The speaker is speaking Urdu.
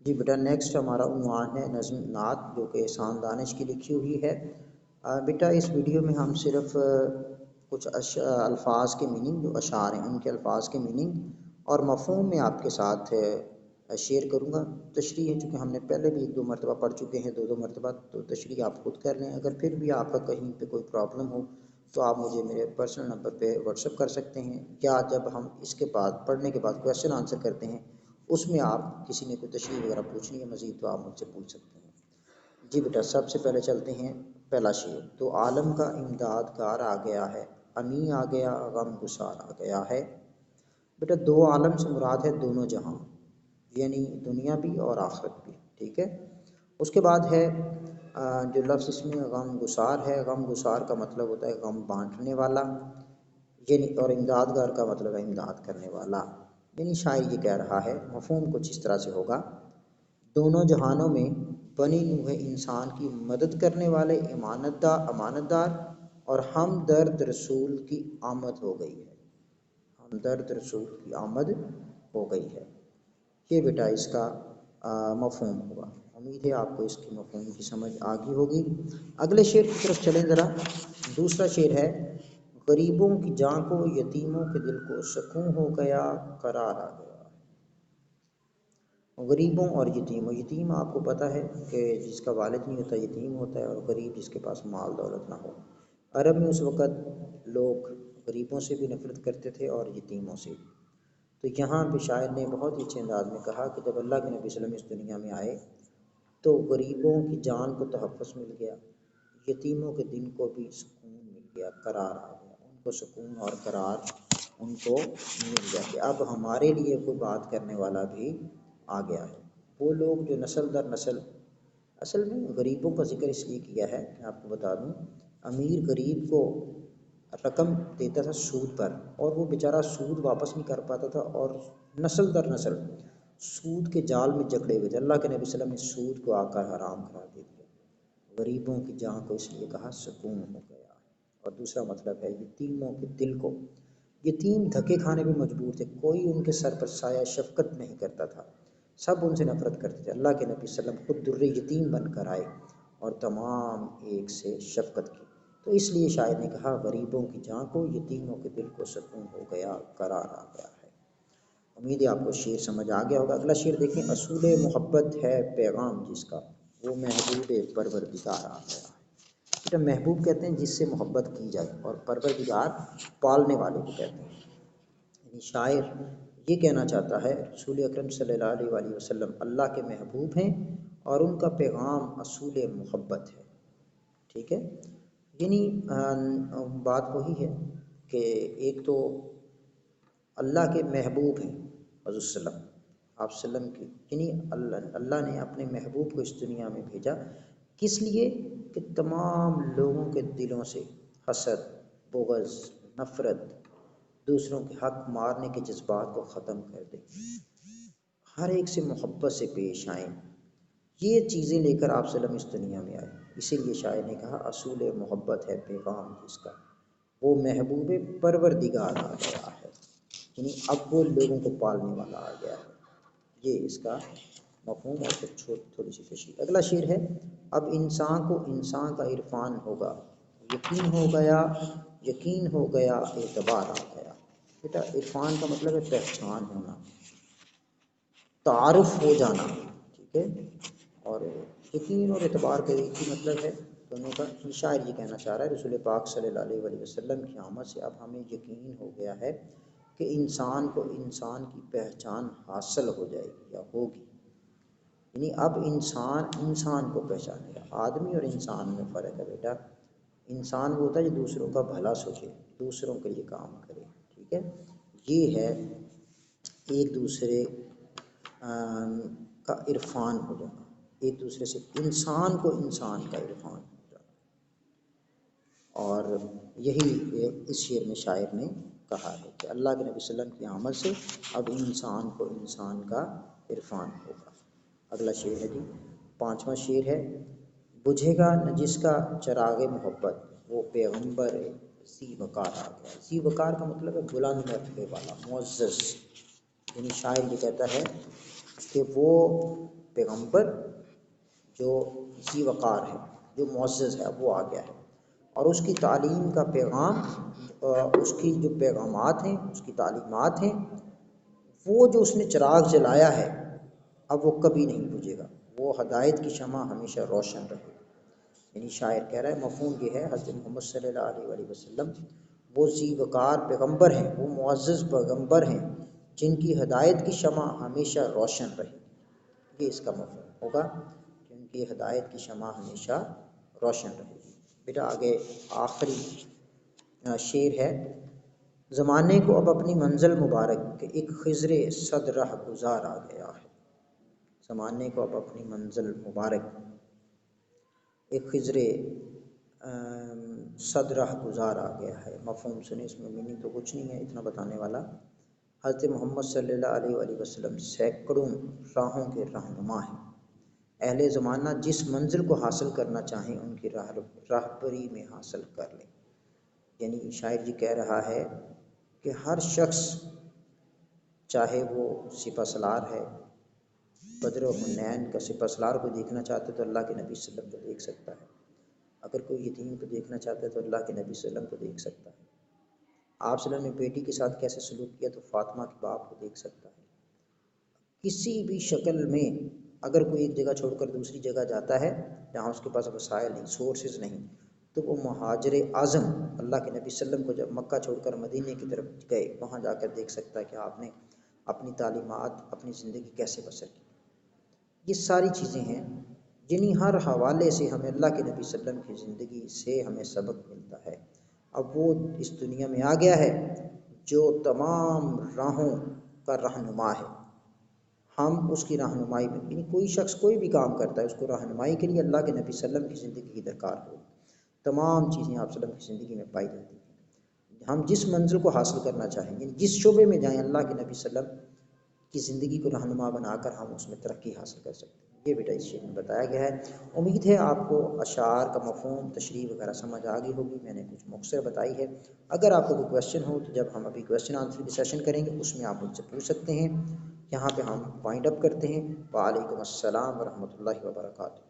جی بیٹا نیکسٹ ہمارا عنوان ہے نظم نعت جو کہ احسان دانش کی لکھی ہوئی ہے۔ بیٹا اس ویڈیو میں ہم صرف کچھ الفاظ کے میننگ جو اشعار ہیں ان کے الفاظ کے میننگ اور مفہوم میں آپ کے ساتھ شیئر کروں گا۔ تشریح ہے چونکہ ہم نے پہلے بھی 1-2 مرتبہ پڑھ چکے ہیں، 2 مرتبہ، تو تشریح آپ خود کر لیں۔ اگر پھر بھی آپ کا کہیں پہ کوئی پرابلم ہو تو آپ مجھے میرے پرسنل نمبر پہ واٹس ایپ کر سکتے ہیں، یا جب ہم اس کے بعد پڑھنے کے بعد کویشچن آنسر کرتے ہیں اس میں آپ کسی نے کوئی تشریح وغیرہ پوچھنی ہے مزید تو آپ مجھ سے پوچھ سکتے ہیں۔ جی بیٹا سب سے پہلے چلتے ہیں پہلا شعر۔ تو عالم کا امدادگار آ گیا ہے، امی آ گیا، غم گسار آ گیا ہے۔ بیٹا 2 عالم سے مراد ہے دونوں جہاں، یعنی دنیا بھی اور آخرت بھی، ٹھیک ہے۔ اس کے بعد ہے جو لفظ اس میں غم گسار ہے، غم گسار کا مطلب ہوتا ہے غم بانٹنے والا، یعنی اور امدادگار کا مطلب ہے امداد کرنے والا۔ یعنی شاعر یہ کہہ رہا ہے، مفہوم کچھ اس طرح سے ہوگا، دونوں جہانوں میں بنی نوع انسان کی مدد کرنے والے امانت دار اور ہمدرد رسول کی آمد ہو گئی ہے، ہمدرد رسول کی آمد ہو گئی ہے۔ یہ بیٹا اس کا مفہوم ہوگا۔ امید ہے آپ کو اس کی مفہوم کی سمجھ آ گئی ہوگی۔ اگلے شعر کی طرف چلیں ذرا۔ دوسرا شعر ہے، غریبوں کی جاں کو، یتیموں کے دل کو سکون ہو گیا، قرار آ گیا۔ غریبوں اور یتیموں، یتیم آپ کو پتہ ہے کہ جس کا والد نہیں ہوتا یتیم ہوتا ہے، اور غریب جس کے پاس مال دولت نہ ہو۔ عرب میں اس وقت لوگ غریبوں سے بھی نفرت کرتے تھے اور یتیموں سے۔ تو یہاں پہ شاعر نے بہت ہی اچھے انداز میں کہا کہ جب اللہ کے نبی صلی اللہ علیہ وسلم اس دنیا میں آئے تو غریبوں کی جان کو تحفظ مل گیا، یتیموں کے دل کو بھی سکون مل گیا، قرار آ گیا، ان کو سکون اور قرار ان کو مل گیا کہ اب ہمارے لیے کوئی بات کرنے والا بھی آ گیا ہے۔ وہ لوگ جو نسل در نسل، اصل میں غریبوں کا ذکر اس لیے کیا ہے، میں آپ کو بتا دوں، امیر غریب کو رقم دیتا تھا سود پر، اور وہ بیچارہ سود واپس نہیں کر پاتا تھا، اور نسل در نسل سود کے جال میں جکڑے ہوئے تھے۔ اللہ کے نبی صلی اللہ علیہ وسلم نے سود کو آ کر حرام قرار دے دیا۔ غریبوں کی جان کو اس لیے کہا سکون ہو گیا۔ اور دوسرا مطلب ہے یتیموں کے دل کو، یتیم دھکے کھانے پہ مجبور تھے، کوئی ان کے سر پر سایہ شفقت نہیں کرتا تھا، سب ان سے نفرت کرتے تھے۔ اللہ کے نبی صلی اللہ علیہ وسلم خود در یتیم بن کر آئے اور تمام ایک سے شفقت کی۔ تو اس لیے شاعر نے کہا غریبوں کی جان کو، یتیموں کے دل کو سکون ہو گیا، قرار آ گیا ہے۔ امید ہے آپ کو شعر سمجھ آ گیا ہوگا۔ اگلا شعر دیکھیں، اصول محبت ہے پیغام جس کا، وہ محبوب پروردگار آ گیا ہے۔ بیٹا محبوب کہتے ہیں جس سے محبت کی جائے، اور پروردگار پالنے والے کو کہتے ہیں۔ یعنی شاعر یہ کہنا چاہتا ہے رسول اکرم صلی اللہ علیہ وآلہ وسلم اللہ کے محبوب ہیں اور ان کا پیغام اصول محبت ہے، ٹھیک ہے۔ یعنی بات وہی ہے کہ ایک تو اللہ کے محبوب ہیں حضور صلی اللہ علیہ وسلم، آپ صلی اللہ علیہ وسلم کی، یعنی اللہ نے اپنے محبوب کو اس دنیا میں بھیجا، کس لیے کہ تمام لوگوں کے دلوں سے حسد، بغض، نفرت، دوسروں کے حق مارنے کے جذبات کو ختم کر دے، ہر ایک سے محبت سے پیش آئیں۔ یہ چیزیں لے کر آپ صلی اللہ علیہ وسلم اس دنیا میں آئے، اسی لیے شاعر نے کہا اصول محبت ہے پیغام جس کا، وہ محبوب پروردگار آ گیا ہے، یعنی اب وہ لوگوں کو پالنے والا آ گیا ہے۔ یہ اس کا مفہوم اور پھر تھوڑی سی تشریح۔ اگلا شعر ہے، اب انسان کو انسان کا عرفان ہوگا، یقین ہو گیا اعتبار آ گیا۔ بیٹا عرفان کا مطلب ہے پہچان ہونا، تعارف ہو جانا، ٹھیک ہے، اور یقین اور اعتبار کا ایک ہی مطلب ہے دونوں کا۔ شاعر یہ کہنا چاہ رہا ہے رسول پاک صلی اللہ علیہ وآلہ وسلم کی آمد سے اب ہمیں یقین ہو گیا ہے کہ انسان کو انسان کی پہچان حاصل ہو جائے گی یا ہوگی، یعنی اب انسان کو پہچانے گا۔ آدمی اور انسان میں فرق ہے بیٹا، انسان وہ ہوتا ہے جو دوسروں کا بھلا سوچے، دوسروں کے لیے کام کرے، ٹھیک ہے۔ یہ ہے ایک دوسرے کا عرفان ہو جانا، ایک دوسرے سے انسان کو انسان کا عرفان ہو جانا، اور یہی اس شعر میں شاعر نے کہا ہے کہ اللہ کے نبی صلی اللہ علیہ وسلم کی آمد سے اب انسان کو انسان کا عرفان ہوگا۔ اگلا شعر ہے جی 5واں شعر ہے، بجھے گا نہ جس کا چراغ محبت، وہ پیغمبر ذی وقار آ گیا۔ ذی وقار کا مطلب ہے بلند مرتبے والا، معزز، یعنی شاعر یہ کہتا ہے کہ وہ پیغمبر جو ذی وقار ہے، جو معزز ہے، وہ آ گیا ہے، اور اس کی تعلیم کا پیغام، اس کی جو پیغامات ہیں، اس کی تعلیمات ہیں، وہ جو اس نے چراغ جلایا ہے اب وہ کبھی نہیں بجھے گا، وہ ہدایت کی شمع ہمیشہ روشن رہے. یعنی شاعر کہہ رہا ہے مفہوم یہ ہے حضرت محمد صلی اللہ علیہ وآلہ وسلم وہ ذی وقار پیغمبر ہیں، وہ معزز پیغمبر ہیں جن کی ہدایت کی شمع ہمیشہ روشن رہے. یہ اس کا مفہوم ہوگا کہ ان کی ہدایت کی شمع ہمیشہ روشن رہے گی. بیٹا آگے آخری شعر ہے. زمانے کو اب اپنی منزل مبارک کہ ایک خضر صد رہ گزار آ گیا ہے. زمانے کو اب اپنی منزل مبارک ایک خضر صد رہ گزار آ گیا ہے. مفہوم سنیں، اس میں میننگ تو کچھ نہیں ہے، اتنا بتانے والا حضرت محمد صلی اللہ علیہ وآلہ وسلم سینکڑوں راہوں کے رہنما ہیں. اہل زمانہ جس منزل کو حاصل کرنا چاہیں ان کی راہبری میں حاصل کر لیں. یعنی شاعر جی کہہ رہا ہے کہ ہر شخص چاہے وہ سپہ سالار ہے، بدر و حنین کا سپہ سالار کو دیکھنا چاہتے تو اللہ کے نبی صلی اللہ علیہ وسلم کو دیکھ سکتا ہے، اگر کوئی یتیم کو دیکھنا چاہتا ہے تو اللہ کے نبی صلی اللہ علیہ وسلم کو دیکھ سکتا ہے. آپ صلی اللہ علیہ وسلم نے بیٹی کے ساتھ کیسے سلوک کیا تو فاطمہ کے باپ کو دیکھ سکتا ہے. کسی بھی شکل میں اگر کوئی ایک جگہ چھوڑ کر دوسری جگہ جاتا ہے جہاں اس کے پاس وسائل نہیں، سورسز نہیں، تو وہ مہاجر اعظم اللہ کے نبی صلی اللہ علیہ وسلم کو جب مکہ چھوڑ کر مدینے کی طرف گئے وہاں جا کر دیکھ سکتا ہے کہ آپ نے اپنی تعلیمات، اپنی زندگی کیسے بسر کی. یہ ساری چیزیں ہیں جنہیں ہر حوالے سے ہمیں اللہ کے نبی صلی اللہ علیہ وسلم کی زندگی سے ہمیں سبق ملتا ہے. اب وہ اس دنیا میں آ گیا ہے جو تمام راہوں کا رہنما ہے. ہم اس کی رہنمائی میں، یعنی کوئی شخص کوئی بھی کام کرتا ہے اس کو رہنمائی کے لیے اللہ کے نبی صلی اللہ علیہ وسلم کی زندگی کی درکار ہو. تمام چیزیں آپ صلی اللہ علیہ وسلم کی زندگی میں پائی جاتی ہیں. ہم جس منزل کو حاصل کرنا چاہیں، یعنی جس شعبے میں جائیں، اللہ کے نبی صلی اللہ علیہ وسلم کی زندگی کو رہنما بنا کر ہم اس میں ترقی حاصل کر سکتے ہیں. یہ بیٹا اس شعر میں بتایا گیا ہے. امید ہے آپ کو اشعار کا مفہوم، تشریح وغیرہ سمجھ آ گئی ہوگی. میں نے کچھ مختصر بتائی ہے. اگر آپ کو کوئی کویشچن ہو تو جب ہم ابھی کویشچن آنسر کی سیشن کریں گے اس میں آپ مجھ سے پوچھ سکتے ہیں. یہاں پہ ہم وائنڈ اپ کرتے ہیں. وعلیکم السلام ورحمۃ اللہ وبرکاتہ.